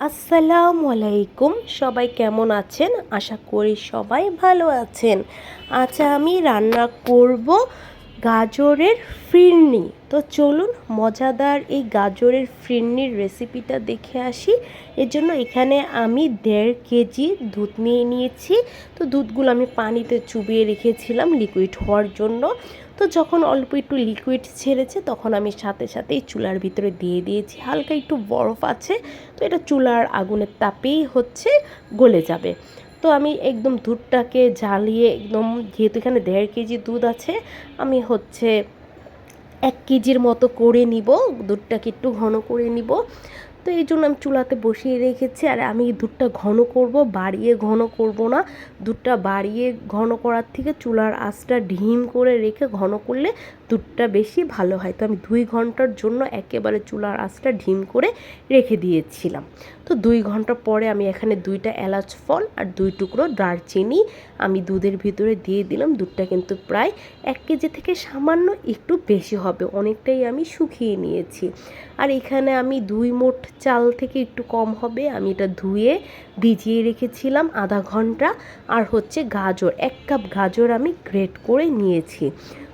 আসসালামু আলাইকুম। সবাই কেমন আছেন? আশা করি সবাই ভালো আছেন। আজ আমি রান্না করব গাজরের ফিরনি। তো চলুন মজাদার এই গাজরের ফিরনির রেসিপিটা দেখে আসি। এর জন্য এখানে আমি 1.5 কেজি দুধ নিয়ে নিয়েছি। তো দুধগুলো আমি পানিতে চুবিয়ে রেখেছিলাম লিকুইড হওয়ার জন্য। তো যখন অল্প একটু লিকুইড ছেড়েছে তখন আমি সাথে সাথেই চুলার ভিতরে দিয়ে দিয়েছি। হালকা একটু বরফ আছে, তো এটা চুলার আগুনের তাপেই গলে যাবে। তো আমি একদম দুধটাকে জ্বালিয়ে একদম, যেহেতু এখানে 1.5 কেজি দুধ আছে, আমি 1 কেজির মতো করে নিব। দুধটাকে একটু ঘন করে নিব। তো এই জন্য আমি চুলাতে বসিয়ে রেখেছি। আর আমি দুধটা ঘন করব, বাড়িয়ে ঘন করব না। দুধটা বাড়িয়ে ঘন করার থেকে চুলার আঁচটা ঢিম করে রেখে ঘন করলে দুধটা বেশি ভালো হয়। তো আমি 2 ঘন্টার জন্য একেবারে চুলার আঁচটা ঢিম করে রেখে দিয়েছিলাম। তো 2 ঘন্টা পরে আমি এখানে 2টা এলাচ ফল আর 2 টুকরো দারচিনি আমি দুধের ভিতরে দিয়ে দিলাম। দুধটা কিন্তু প্রায় 1 কেজি থেকে সামান্য একটু বেশি হবে, অনেকটাই আমি শুকিয়ে নিয়েছি। আর এখানে আমি 2 মোট চাল থেকে একটু কম হবে, আমি এটা ধুয়ে ভিজিয়ে রেখেছিলাম আধা ঘন্টা। আর গাজর, 1 কাপ গাজর আমি গ্রেট করে নিয়েছি।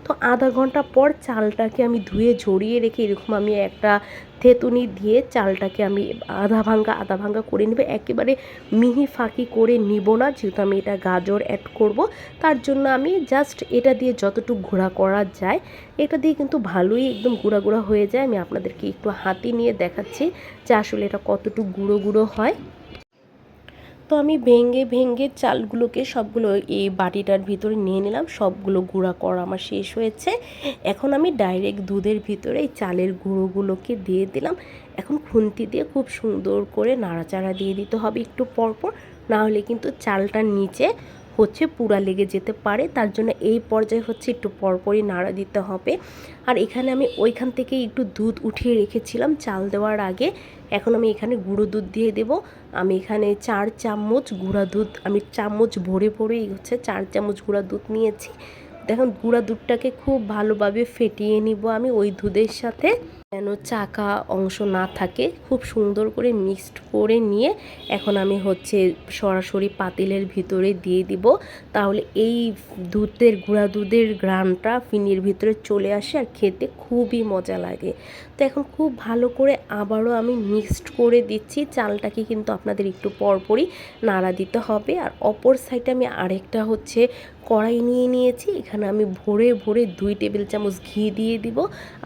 তো আধা ঘন্টা পর চালটাকে আমি ধুয়ে ঝরিয়ে রেখে এরকম আমি একটা থেঁতুনি দিয়ে চালটাকে আমি আধা ভাঙ্গা করে নেব। একেবারে মিহি ফাঁকি করে নিব না, যেহেতু আমি এটা গাজর অ্যাড করব। তার জন্য আমি জাস্ট এটা দিয়ে যতটুকু গুঁড়া করা যায়, এটা দিয়ে কিন্তু ভালোই একদম গুঁড়া গুঁড়া হয়ে যায়। আমি আপনাদেরকে একটু হাতে নিয়ে দেখাচ্ছি যে আসলে এটা কতটুকু গুঁড়ো গুঁড়ো হয়। তো আমি ভেঙে ভেঙে চালগুলোকে সবগুলো এই বাটিটার ভিতরে নিয়ে নিলাম। সবগুলো গুঁড়া করা আমার শেষ হয়েছে। এখন আমি ডাইরেক্ট দুধের ভিতরে এই চালের গুঁড়োগুলোকে দিয়ে দিলাম। এখন খুন্তি দিয়ে খুব সুন্দর করে নাড়াচাড়া দিয়ে দিতে হবে একটু পরপর, না হলে কিন্তু চালটার নিচে পুড়া লেগে যেতে পারে। তার জন্য এই পর্যায়ে একটু পরপরই নাড়া দিতে হবে। আর এখানে আমি ওইখান থেকে একটু দুধ উঠিয়ে রেখেছিলাম চাল দেওয়ার আগে। এখন আমি এখানে গুঁড়ো দুধ দিয়ে দেব। আমি এখানে 4 চামচ গুঁড়া দুধ, আমি চামচ ভরে ভরে 4 চামচ গুঁড়া দুধ নিয়েছি। দেখুন গুঁড়া দুধটাকে খুব ভালোভাবে ফেটিয়ে নিব আমি ওই দুধের সাথে, যেন চাকা অংশ না থাকে। খুব সুন্দর করে মিক্সড করে নিয়ে এখন আমি সরাসরি পাতিলের ভিতরে দিয়ে দিব। তাহলে এই গুঁড়া দুধের ঘ্রাণটা ফিরনির ভিতরে চলে আসে আর খেতে খুবই মজা লাগে। তো এখন খুব ভালো করে আবারও আমি মিক্সড করে দিচ্ছি। চালটাকে কিন্তু আপনাদের একটু পরপরই নাড়া দিতে হবে। আর অপর সাইডে আমি আরেকটা কড়াই নিয়ে নিয়েছি। এখানে আমি ভরে ভরে 2 টেবিল চামচ ঘি দিয়ে দিব।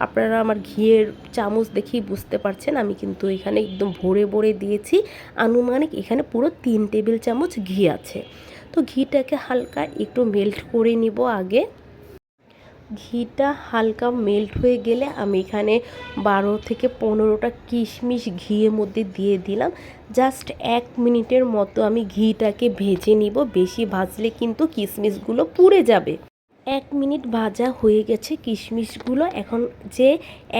আপনারা আমার ঘিয়ের চামচ দেখেই বুঝতে পারছেন, আমি কিন্তু এখানে একদম ভরে ভরে দিয়েছি। আনুমানিক এখানে পুরো 3 টেবিল চামচ ঘি আছে। তো ঘিটাকে হালকা একটু মেল্ট করে নিব আগে। ঘিটা হালকা মেল্ট হয়ে গেলে আমি এখানে 12 থেকে 15টা কিশমিশ ঘিয়ের মধ্যে দিয়ে দিলাম। জাস্ট 1 মিনিটের মতো আমি ঘিটাকে ভেজে নিব। বেশি ভাজলে কিন্তু কিশমিশগুলো পুড়ে যাবে। 1 মিনিট ভাজা হয়ে গেছে কিশমিশগুলো। এখন যে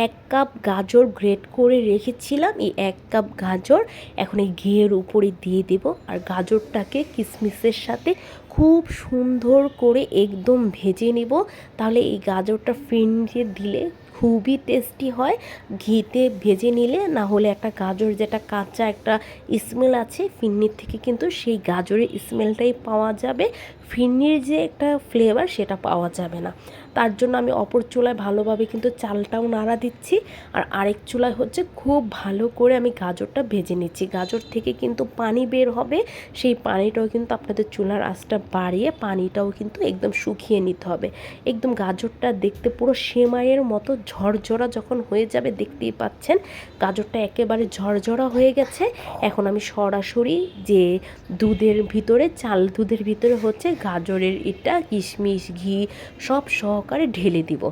1 কাপ গাজর গ্রেট করে রেখেছিলাম, এই 1 কাপ গাজর এখন এই ঘিয়ের উপরে দিয়ে দেব। আর গাজরটাকে কিশমিশের সাথে খুব সুন্দর করে একদম ভেজে নেব। তাহলে এই গাজরটা ফিরনিতে দিলে খুবই টেস্টি হয়। ঘিতে ভেজে নিলে, না হলে একটা গাজর যেটা কাঁচা একটা স্মেল আছে ফিরনির থেকে, কিন্তু সেই গাজরের স্মেলটাই পাওয়া যাবে, ফিরনির যে একটা ফ্লেভার সেটা পাওয়া যাবে না। তার জন্য আমি অপর চুলায় ভালোভাবে কিন্তু চালটাও নাড়া দিচ্ছি। আর আরেক চুলায় খুব ভালো করে আমি গাজরটা ভেজে নিচ্ছি। গাজর থেকে কিন্তু পানি বের হবে, সেই পানিটাও কিন্তু আপনাদের চুলার আঁচটা বাড়িয়ে পানিটাও কিন্তু একদম শুকিয়ে নিতে হবে। একদম গাজরটা দেখতে পুরো সেমাইয়ের মতো ঝরঝরা যখন হয়ে যাবে, দেখতেই পাচ্ছেন গাজরটা একেবারে ঝরঝরা হয়ে গেছে। এখন আমি সরাসরি যে দুধের ভিতরে গাজরের এটা কিশমিশ ঘি সব সহকারে ঢেলে দিব।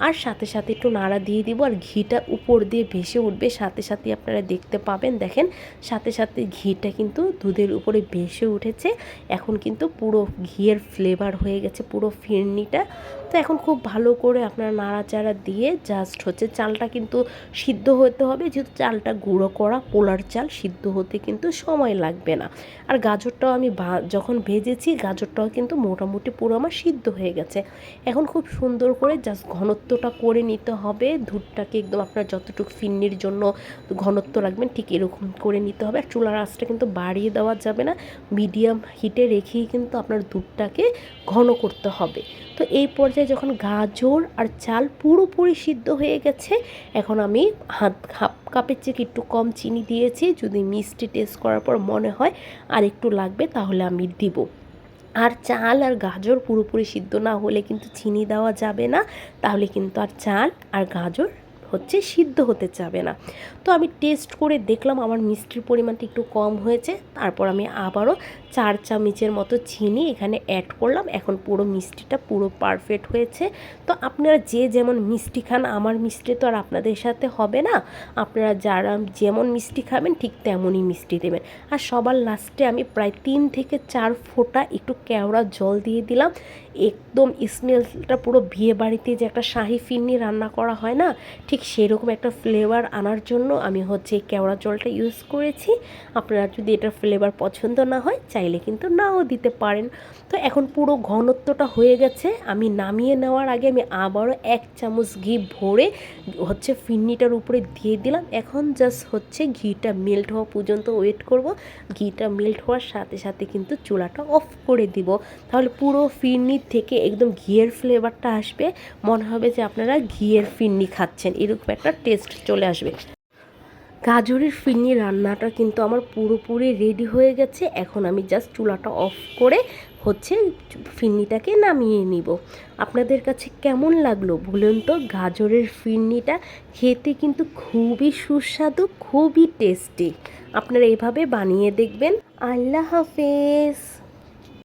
আর সাথে সাথে একটু নাড়া দিয়ে দিব। আর ঘিটা উপর দিয়ে ভেসে উঠবে, সাথে সাথে আপনারা দেখতে পাবেন, দেখেন সাথে সাথে ঘিটা কিন্তু দুধের উপরে ভেসে উঠেছে। এখন কিন্তু পুরো ঘিয়ের ফ্লেভার হয়ে গেছে পুরো ফিরনিটা। তো এখন খুব ভালো করে আপনারা নাড়াচাড়া দিয়ে জাস্ট চালটা কিন্তু সিদ্ধ হতে হবে, যেহেতু চালটা গুঁড়ো করা পোলার চাল, সিদ্ধ হতে কিন্তু সময় লাগবে না। আর গাজরটাও আমি যখন ভেজেছি গাজরটাও চালটাও কিন্তু মোটামুটি পুরো আমার সিদ্ধ হয়ে গেছে। এখন খুব সুন্দর করে জাস্ট ঘনত্বটা করে নিতে হবে। দুধটাকে একদম আপনার যতটুকু ফিরনির জন্য ঘনত্ব রাখবেন ঠিক এরকম করে নিতে হবে। আর চুলার আঁচটা কিন্তু বাড়িয়ে দেওয়া যাবে না, মিডিয়াম হিটে রেখেই কিন্তু আপনার দুধটাকে ঘন করতে হবে। তো এই পর্যায়ে যখন গাজর আর চাল পুরোপুরি সিদ্ধ হয়ে গেছে, এখন আমি হাফ কাপের চেয়ে একটু কম চিনি দিয়েছি। যদি মিষ্টি টেস্ট করার পর মনে হয় আর একটু লাগবে তাহলে আমি দিব। আর চাল আর গাজর পুরোপুরি সিদ্ধ না হলে কিন্তু চিনি দেওয়া যাবে না, তাহলে কিন্তু আর চাল আর গাজর সিদ্ধ হতে যাবে না। তো আমি টেস্ট করে দেখলাম আমার মিষ্টির পরিমাণটা একটু কম হয়েছে। তারপর আমি আবারও 4 চামচের মতো চিনি এখানে অ্যাড করলাম। এখন পুরো মিষ্টিটা পুরো পারফেক্ট হয়েছে। তো আপনারা যে যেমন মিষ্টি খান, আমার মিষ্টি তো আর আপনাদের সাথে হবে না, আপনারা যারা যেমন মিষ্টি খাবেন ঠিক তেমনই মিষ্টি দেবেন। আর সবার লাস্টে আমি প্রায় 3 থেকে 4 ফোঁটা একটু কেওড়া জল দিয়ে দিলাম। একদম স্মেলটা পুরো বিয়ে বাড়িতে যে একটা শাহি ফিরনি রান্না করা হয় না, ঠিক সেরকম একটা ফ্লেভার আনার জন্য আমি কেওড়া জলটা ইউজ করেছি। আপনারা যদি এটার ফ্লেভার পছন্দ না হয় চাইলে কিন্তু নাও দিতে পারেন। তো এখন পুরো ঘনত্বটা হয়ে গেছে। আমি নামিয়ে নেওয়ার আগে আমি আবারও 1 চামচ ঘি ভরে ফিরনিটার উপরে দিয়ে দিলাম। এখন জাস্ট ঘিটা মেল্ট হওয়া পর্যন্ত ওয়েট করব। ঘিটা মেল্ট হওয়ার সাথে সাথে কিন্তু চুলাটা অফ করে দিব। তাহলে পুরো ফিরনির থেকে একদম ঘিয়ের ফ্লেভারটা আসবে, মনে হবে যে আপনারা ঘিয়ের ফিরনি খাচ্ছেন, এরকম একটা টেস্ট চলে আসবে। গাজরের ফিরনি রান্নাটা কিন্তু আমার পুরোপুরি রেডি হয়ে গেছে। এখন আমি জাস্ট চুলাটা অফ করে ফিরনিটাকে নামিয়ে নিব। আপনাদের কাছে কেমন লাগলো বলুন তো? গাজরের ফিরনিটা খেতে কিন্তু খুবই সুস্বাদু, খুবই টেস্টি। আপনারা এভাবে বানিয়ে দেখবেন। আল্লাহ হাফেজ।